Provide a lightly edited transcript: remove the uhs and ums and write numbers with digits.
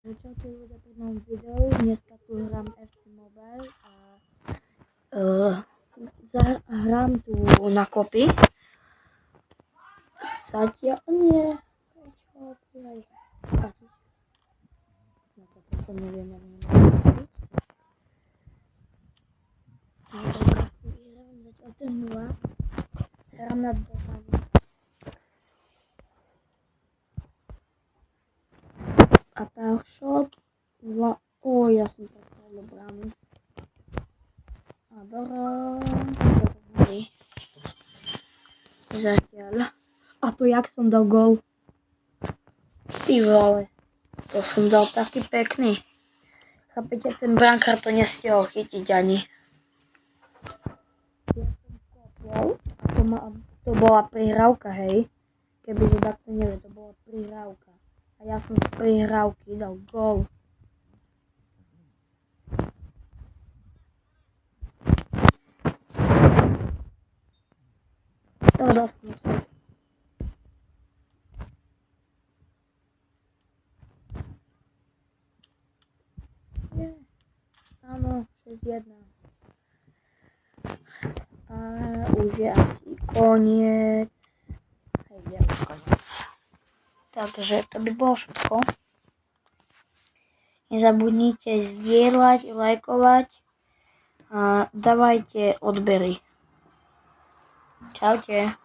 Čaute ľudia pri novom videu, dneska tu hrám FC Mobile a hrám tu na kopy. Zatiaľ nie, prečo aj platiť. Na to neviem, ani nemôžem platiť. Vyhrám zatiaľ 3-0, hrám na dotami. A Powershop, ja som prestrelil bránu. A zatiaľ. A to jak som dal gól. Ty vole, to som dal taký pekný. Chápete, ten brankár to nestihol chytiť ani. Ja som kopol a to bola prihrávka, hej. Kebyže takto nevie, to bola prihrávka. A ja som z prihrávky dal gól. Dal som sa. Áno, 6-1. A už je asi koniec. Hej, už koniec. Takže to by bolo všetko. Nezabudnite zdieľať, lajkovať a dávajte odbery. Čaute.